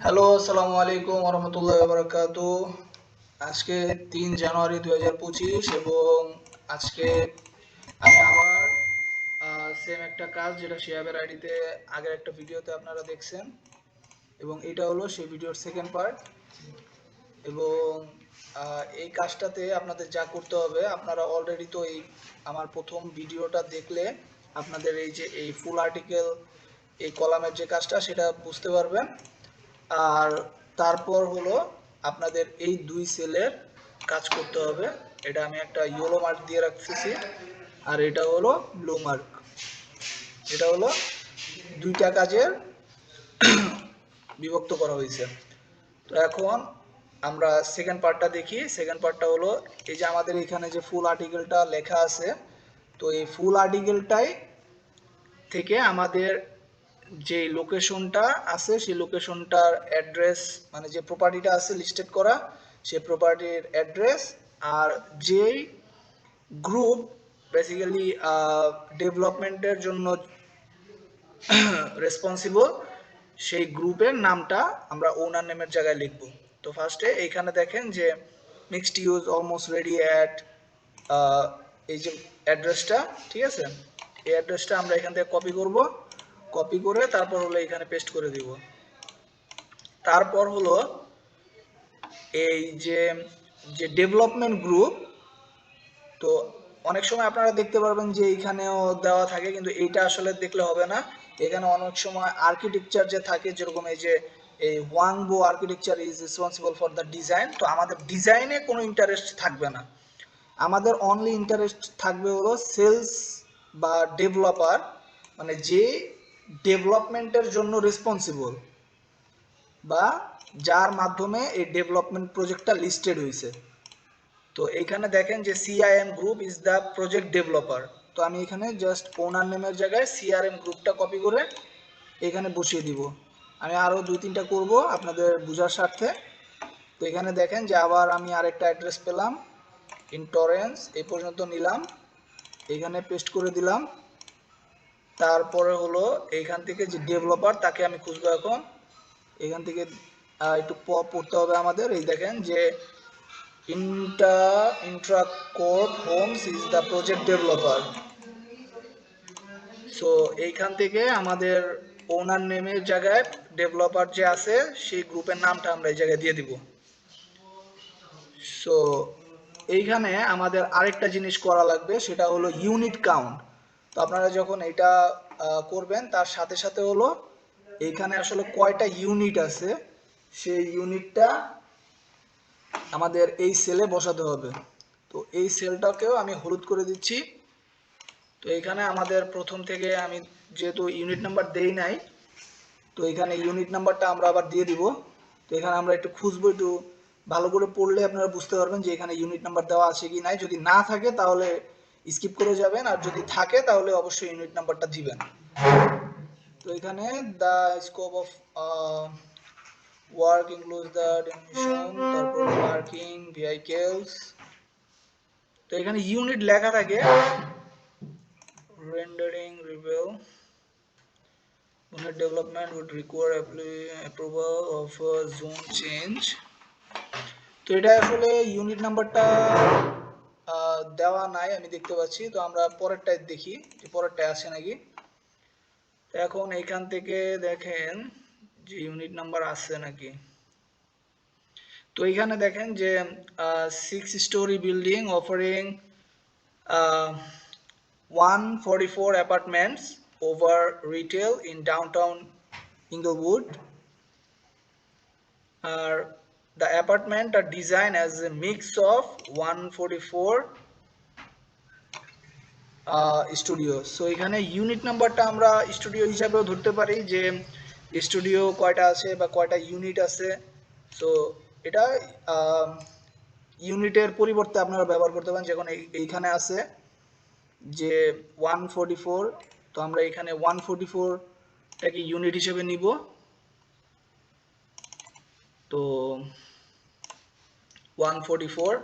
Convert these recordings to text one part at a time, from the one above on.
Hello, আসসালামু আলাইকুম ওরহমতুল্লাহি ওয়াবারাকাতুহ। আজকে ৩ জানুয়ারি ২০২৫ এবং আজকে আমি আবার সেম একটা কাজ যেটা শিহাবের আইডিতে আগের একটা ভিডিওতে আপনারা দেখছেন এবং এটা হলো সেই ভিডিওর সেকেন্ড পার্ট। এবং এই কাজটাতে আপনাদের যা করতে হবে, আপনারা অলরেডি তো এই আমার প্রথম ভিডিওটা দেখলে আপনাদের এই যে এই ফুল আর্টিকেল এই কলামের যে কাজটা সেটা বুঝতে পারবেন। আর তারপর হলো আপনাদের এই দুই সেলের কাজ করতে হবে। এটা আমি একটা ইয়েলো মার্ক দিয়ে রাখতেছি আর এটা হলো ব্লু মার্ক। এটা হলো দুইটা কাজের বিভক্ত করা হয়েছে। তো এখন আমরা সেকেন্ড পার্টটা দেখি। সেকেন্ড পার্টটা হলো এই যে আমাদের এখানে যে ফুল আর্টিকেলটা লেখা আছে, তো এই ফুল আর্টিকেলটাই থেকে আমাদের যে লোকেশনটা আছে সেই লোকেশনটার অ্যাড্রেস, মানে যে প্রপার্টিটা আছে লিস্টেড করা সেই প্রপার্টির অ্যাড্রেস আর যেই গ্রুপ বেসিক্যালি ডেভেলপমেন্টের জন্য রেসপন্সিবল সেই গ্রুপের নামটা আমরা ওনার নেমের জায়গায় লিখব। তো ফার্স্টে এইখানে দেখেন যে mixed use almost ready at এই যে অ্যাড্রেসটা, ঠিক আছে, এই অ্যাড্রেসটা আমরা এখান থেকে কপি করব। কপি করে তারপর হলো এখানে পেস্ট করে দিব। তারপর হলো এই যে যে ডেভেলপমেন্ট গ্রুপ, তো অনেক সময় আপনারা দেখতে পারবেন যে এইখানেও দেওয়া থাকে, কিন্তু এইটা আসলে দেখলে হবে না। এখানে অনেক সময় আর্কিটেকচার যে থাকে, যেরকম এই যে এই Wangbo architecture is responsible for the design, তো আমাদের ডিজাইনে কোনো ইন্টারেস্ট থাকবে না। আমাদের অনলি ইন্টারেস্ট থাকবে হলো সেলস বা ডেভেলপার, মানে যে ডেভেলপমেন্টের জন্য রেসপন্সিবল বা যার মাধ্যমে এই ডেভেলপমেন্ট প্রজেক্টটা লিস্টেড হয়েছে। তো এইখানে দেখেন যে CIM group is the project developer. তো আমি এখানে জাস্ট ওনার নেমের জায়গায় সিআরএম গ্রুপটা কপি করে এখানে বসিয়ে দিব। আমি আরও দুই তিনটা করব আপনাদের বোঝার স্বার্থে। তো এখানে দেখেন যে আবার আমি আরেকটা অ্যাড্রেস পেলাম, ইন টরেন্স এই পর্যন্ত নিলাম, এখানে পেস্ট করে দিলাম। তারপরে হলো এইখান থেকে যে ডেভেলপার তাকে আমি খুঁজবো এখন। এখান থেকে একটু পড়তে হবে আমাদের। এই দেখেন যে Intracode homes is the project developer. So এইখান থেকে আমাদের ওনার নেমের জায়গায় ডেভেলপার যে আছে সেই গ্রুপের নামটা আমরা এই জায়গায় দিয়ে দিব। সো এইখানে আমাদের আরেকটা জিনিস করা লাগবে, সেটা হলো ইউনিট কাউন্ট। তো আপনারা যখন এটা করবেন তার সাথে সাথে হলো এইখানে আসলে কয়টা ইউনিট আছে সেই ইউনিটটা আমাদের এই সেলে বসাতে হবে। তো এই সেলটাকেও আমি হলুদ করে দিচ্ছি। তো এখানে আমাদের প্রথম থেকে আমি যেহেতু ইউনিট নাম্বার দেই নাই, তো এখানে ইউনিট নাম্বারটা আমরা আবার দিয়ে দিব। তো এখানে আমরা একটু খুঁজবো, একটু ভালো করে পড়লে আপনারা বুঝতে পারবেন যে এখানে ইউনিট নাম্বার দেওয়া আছে কি নাই। যদি না থাকে তাহলে স্কিপ করে যাবেন, আর যদি থাকে তাহলে অবশ্যই ইউনিট নাম্বারটা দিবেন। তো এখানে the scope of work includes the definition, তারপর পার্কিং ভেহিকেলস। তো এখানে ইউনিট লেখা থাকে, rendering reveal unit development would require approval of a zone change। তো এটা আসলে ইউনিট নাম্বারটা দেওয়া নাই আমি দেখতে পাচ্ছি। তো আমরা পরেরটায় দেখি যে পরেরটায় আছে নাকি। তো এখন এইখান থেকে দেখেন যে ইউনিট নাম্বার আছে নাকি। তো এইখানে দেখেন যে 6 story building offering 144 apartments over retail in downtown Inglewood. The apartment are designed as a mix of 144 studio. So এখানে ইউনিট নাম্বারটা আমরা স্টুডিও হিসাবেও ধরতে পারি যে স্টুডিও কয়টা আছে বা কয়টা ইউনিট আছে। সো এটা ইউনিটের পরিবর্তে আপনারা ব্যবহার করতে পারেন। যখন এইখানে আছে যে 144, তো আমরা এখানে 144টাকে ইউনিট হিসেবে নিব। তো 144,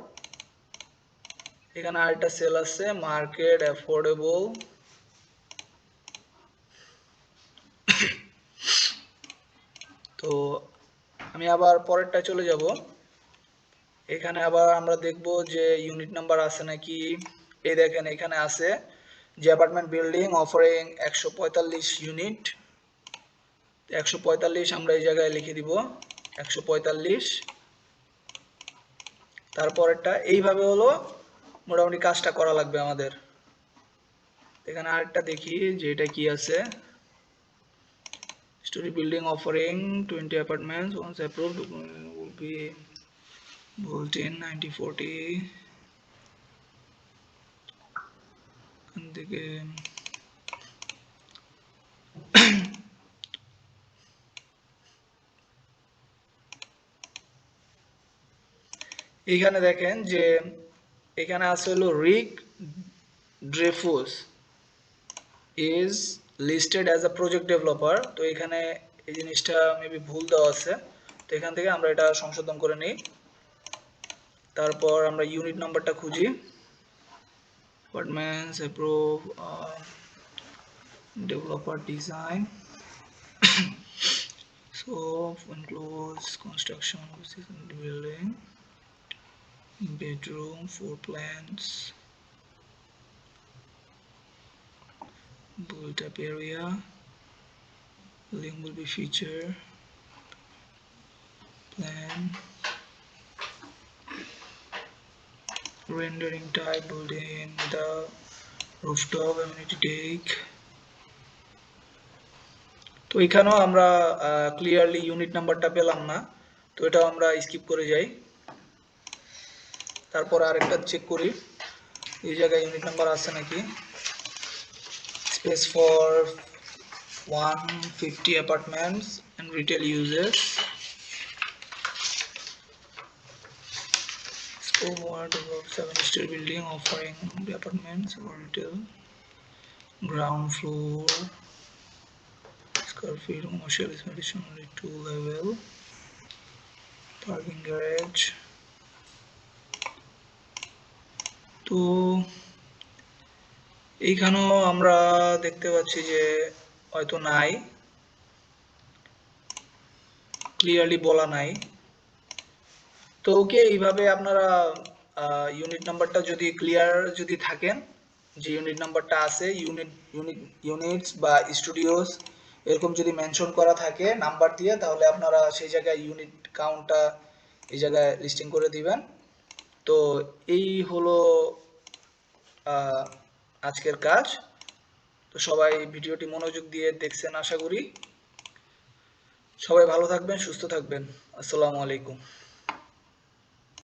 এখানে আরেকটা সেল আছে মার্কেট অ্যাফোর্ডেবল। তো আমি আবার পরেরটা চলে যাব। এখানে আবার আমরা দেখব যে ইউনিট নাম্বার আছে নাকি। এই দেখেন এখানে আছে যে অ্যাপার্টমেন্ট বিল্ডিং অফারিং 145 ইউনিট। 145 আমরা এই জায়গায় লিখে দিব 145। তারপরেরটা এইভাবে হলো মোটামুটি কাজটা করা লাগবে আমাদের। এখানে আরেকটা দেখি যে এটা কি আছে। Story building offering 20 apartments once approved will be built in 1940 থেকে এখানে দেখেন যে এখানে আছে হলো Rick Dreyfus is listed as a project developer. তো এখানে এই জিনিসটা মেবি ভুল দেওয়া আছে, তো এখান থেকে আমরা এটা সংশোধন করে নিই। তারপর আমরা ইউনিট নাম্বারটা খুঁজি। Apartments approve developer design so includes construction of the building, bedroom, floor plans, built up area, link will be feature plan, rendering type building the rooftop amenity deck। তো এখানেও আমরা ক্লিয়ারলি ইউনিট নাম্বারটা পেলাম না, তো এটাও আমরা স্কিপ করে যাই। তারপর আরেকটা চেক করি এই জায়গায় ইউনিট নাম্বার আছে নাকি। Space for 150 apartments and retail users, scope 7-story building offering the apartments or retail, ground floor square feet, commercial is additionally 2 level, parking garage। তো এইখানেও আমরা দেখতে পাচ্ছি যে হয়তো নাই, ক্লিয়ারলি বলা নাই। তো ওকে, এইভাবে আপনারা ইউনিট নাম্বারটা যদি ক্লিয়ার যদি থাকেন যে ইউনিট নাম্বারটা আছে, ইউনিটস বা স্টুডিওস এরকম যদি মেনশন করা থাকে নাম্বার দিয়ে, তাহলে আপনারা সেই জায়গায় ইউনিট কাউন্টটা এই জায়গায় লিস্টিং করে দিবেন। তো এই হলো আজকের কাজ। তো সবাই ভিডিওটি মনোযোগ দিয়ে দেখছেন আশা করি। সবাই ভালো থাকবেন, সুস্থ থাকবেন। আসসালামু আলাইকুম।